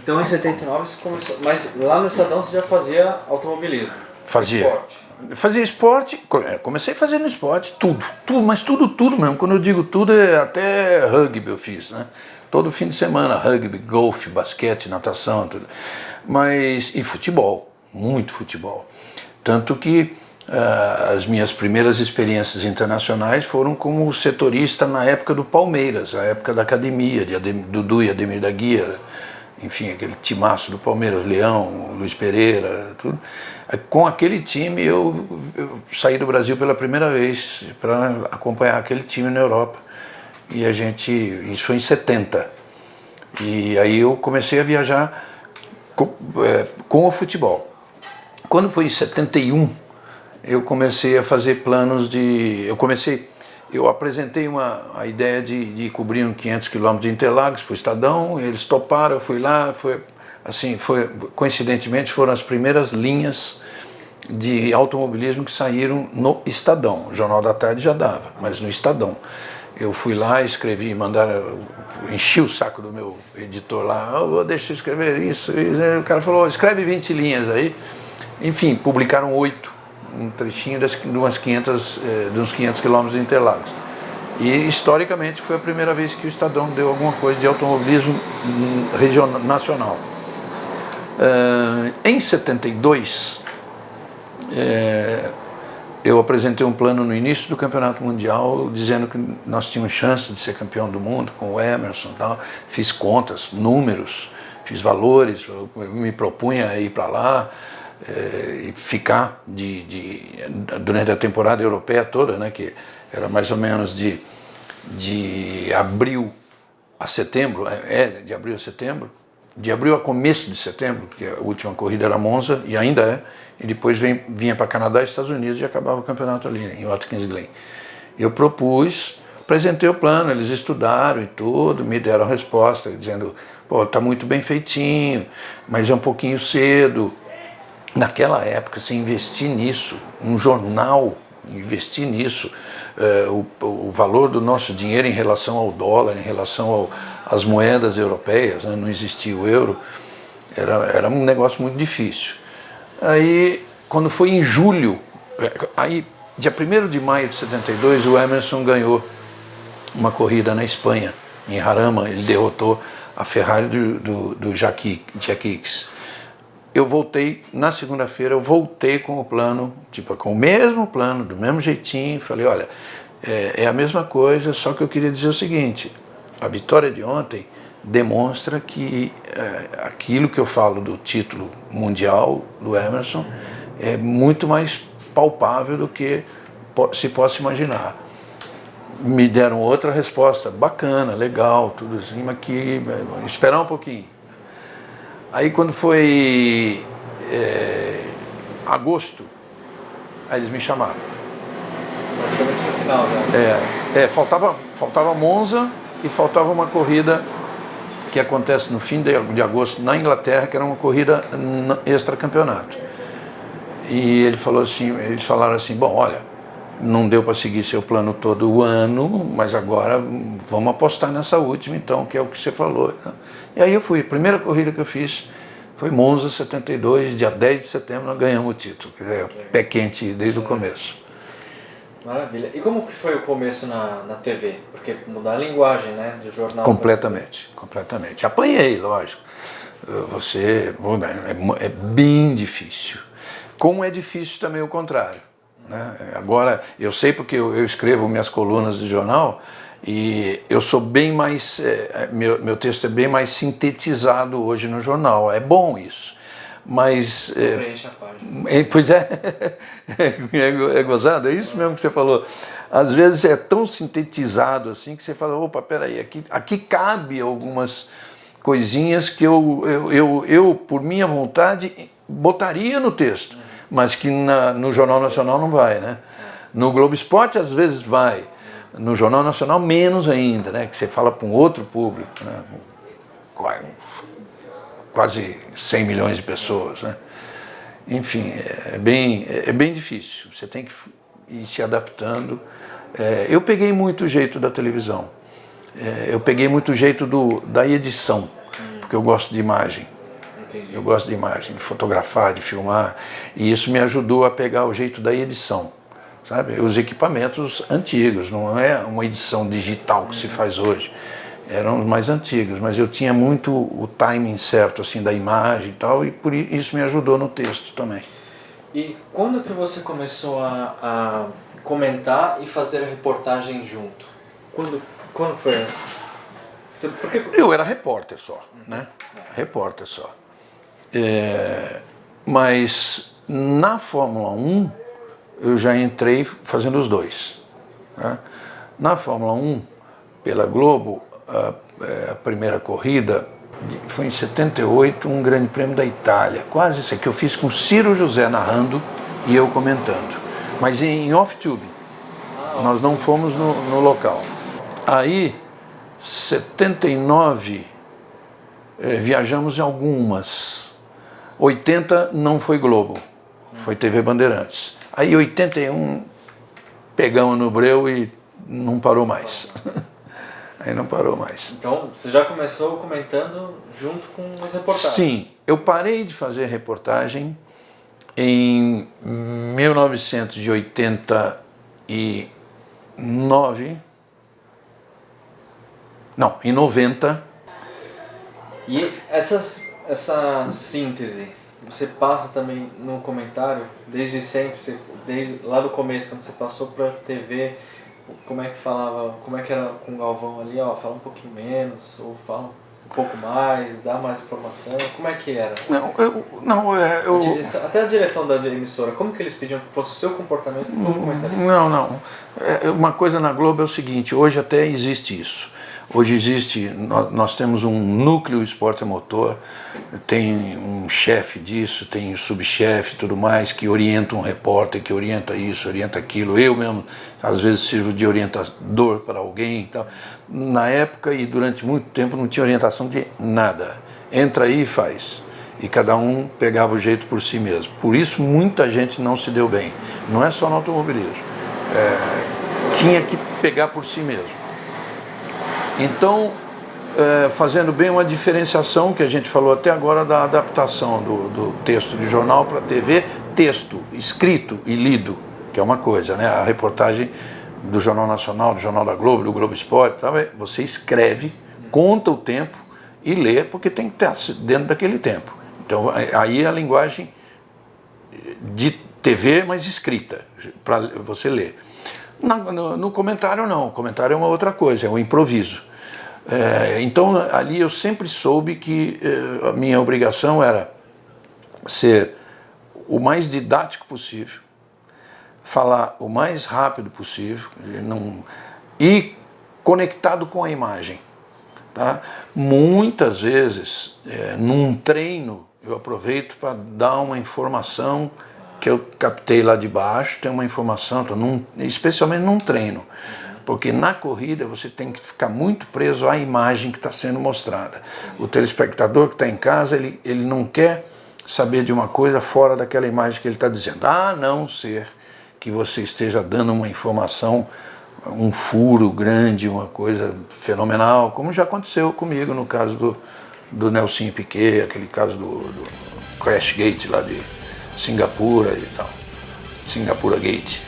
Então em 79 você começou, mas lá no Estadão você já fazia automobilismo? Fazia. Esporte. Fazia esporte, comecei fazendo esporte, tudo, mas tudo mesmo. Quando eu digo tudo, é até rugby eu fiz, né? Todo fim de semana, rugby, golfe, basquete, natação, tudo. E futebol, muito futebol. Tanto que as minhas primeiras experiências internacionais foram como setorista na época do Palmeiras, a época da academia, de Dudu e Ademir da Guia, enfim, aquele timaço do Palmeiras, Leão, Luiz Pereira, tudo. Com aquele time eu saí do Brasil pela primeira vez para acompanhar aquele time na Europa. E isso foi em 70. E aí eu comecei a viajar com o futebol. Quando foi em 71, eu comecei a fazer planos de... Eu apresentei a ideia de cobrir uns 500 quilômetros de Interlagos para o Estadão, eles toparam, eu fui lá, coincidentemente foram as primeiras linhas de automobilismo que saíram no Estadão. O Jornal da Tarde já dava, mas no Estadão. Eu fui lá, escrevi, enchi o saco do meu editor lá, deixa eu escrever isso. O cara falou, escreve 20 linhas aí. Enfim, publicaram 8. Um trechinho de uns 500 quilômetros de Interlagos. E, historicamente, foi a primeira vez que o Estadão deu alguma coisa de automobilismo nacional. Em 72, eu apresentei um plano no início do Campeonato Mundial, dizendo que nós tínhamos chance de ser campeão do mundo com o Emerson e tal. Fiz contas, números, fiz valores, me propunha a ir para lá, e ficar durante a temporada europeia toda, né, que era mais ou menos de abril a setembro, de abril a setembro, de abril a começo de setembro, que a última corrida era Monza, e ainda e depois vinha para Canadá e Estados Unidos e acabava o campeonato ali, em Watkins Glen. Eu propus, apresentei o plano, eles estudaram e tudo, me deram a resposta, dizendo, pô, tá muito bem feitinho, mas é um pouquinho cedo. Naquela época, se investir nisso, um jornal, investir nisso, o valor do nosso dinheiro em relação ao dólar, em relação às moedas europeias, né, não existia o euro, era um negócio muito difícil. Aí, quando foi em julho, dia 1º de maio de 72, o Emerson ganhou uma corrida na Espanha, em Jarama, ele derrotou a Ferrari do Jacques Ickx. Eu voltei, na segunda-feira, com o plano, com o mesmo plano, do mesmo jeitinho, falei, olha, é a mesma coisa, só que eu queria dizer o seguinte, a vitória de ontem demonstra que aquilo que eu falo do título mundial do Emerson é muito mais palpável do que se possa imaginar. Me deram outra resposta, bacana, legal, tudo assim, mas que esperar um pouquinho. Aí quando foi agosto, aí eles me chamaram. Praticamente no final já. Faltava Monza e faltava uma corrida que acontece no fim de agosto na Inglaterra, que era uma corrida extracampeonato. E eles falaram assim, bom, olha, não deu para seguir seu plano todo o ano, mas agora vamos apostar nessa última então, que é o que você falou. E aí eu fui, a primeira corrida que eu fiz foi Monza 72, dia 10 de setembro nós ganhamos o título, quer dizer, pé quente desde o começo. Maravilha. E como que foi o começo na TV? Porque mudar a linguagem, né, do jornal. Completamente. Apanhei, lógico. É bem difícil. Como é difícil também o contrário. Né? Agora, eu sei porque eu escrevo minhas colunas de jornal e eu sou bem mais, meu texto é bem mais sintetizado hoje no jornal. É bom isso. Mas... preenche a página. Pois é gozado, é isso mesmo que você falou. Às vezes é tão sintetizado assim que você fala, opa, peraí, aqui cabe algumas coisinhas que eu, por minha vontade, botaria no texto, mas que no Jornal Nacional não vai, né? No Globo Esporte às vezes vai, no Jornal Nacional menos ainda, né? Que você fala para um outro público, né? Quase 100 milhões de pessoas, né? Enfim, é bem difícil, você tem que ir se adaptando. Eu peguei muito o jeito da televisão, eu peguei muito o jeito da edição, porque eu gosto de imagem. Entendi. Eu gosto de imagem, de fotografar, de filmar, e isso me ajudou a pegar o jeito da edição, sabe? Os equipamentos antigos, não é uma edição digital que se faz hoje, eram os mais antigos, mas eu tinha muito o timing certo assim da imagem e tal, e por isso me ajudou no texto também. E quando que você começou a comentar e fazer a reportagem junto? Quando foi isso? Porque... Eu era repórter só, né? Repórter só. Mas na Fórmula 1 eu já entrei fazendo os dois. Né? Na Fórmula 1, pela Globo, a primeira corrida foi em 78, um grande prêmio da Itália. Quase isso que eu fiz com Ciro José narrando e eu comentando. Mas em off-tube. Nós não fomos no local. Aí, 79, viajamos em algumas. 80 não foi Globo, foi TV Bandeirantes. Aí 81 pegamos no breu e não parou mais. Aí não parou mais. Então você já começou comentando junto com as reportagens? Sim, eu parei de fazer reportagem em 1989. Não, em 90. E essa síntese, você passa também no comentário, desde sempre, desde lá do começo, quando você passou para TV, como é que falava, como é que era com o Galvão ali, ó, fala um pouquinho menos, ou fala um pouco mais, dá mais informação, como é que era? Até a direção da emissora, como que eles pediam que fosse o seu comportamento como comentarista? Não. Uma coisa na Globo é o seguinte, hoje até existe isso. Hoje existe, nós temos um núcleo esporte a motor, tem um chefe disso, tem um subchefe e tudo mais, que orienta um repórter, que orienta isso, orienta aquilo. Eu mesmo, às vezes, sirvo de orientador para alguém e tal. Na época e durante muito tempo não tinha orientação de nada. Entra aí e faz. E cada um pegava o jeito por si mesmo. Por isso muita gente não se deu bem. Não é só no automobilismo. Tinha que pegar por si mesmo. Então, fazendo bem uma diferenciação que a gente falou até agora da adaptação do texto de jornal para TV, texto escrito e lido, que é uma coisa, né? A reportagem do Jornal Nacional, do Jornal da Globo, do Globo Esporte, tal, você escreve, conta o tempo e lê, porque tem que estar dentro daquele tempo. Então, aí é a linguagem de TV, mas escrita, para você ler. No comentário não, o comentário é uma outra coisa, é o improviso. Então ali eu sempre soube que a minha obrigação era ser o mais didático possível, falar o mais rápido possível e conectado com a imagem. Tá? Muitas vezes, num treino, eu aproveito para dar uma informação que eu captei lá de baixo, tem uma informação, especialmente num treino, porque na corrida você tem que ficar muito preso à imagem que está sendo mostrada. O telespectador que está em casa, ele não quer saber de uma coisa fora daquela imagem que ele está dizendo, a não ser que você esteja dando uma informação, um furo grande, uma coisa fenomenal, como já aconteceu comigo no caso do Nelson Piquet, aquele caso do Crash Gate lá de Singapura e tal, Singapura Gate.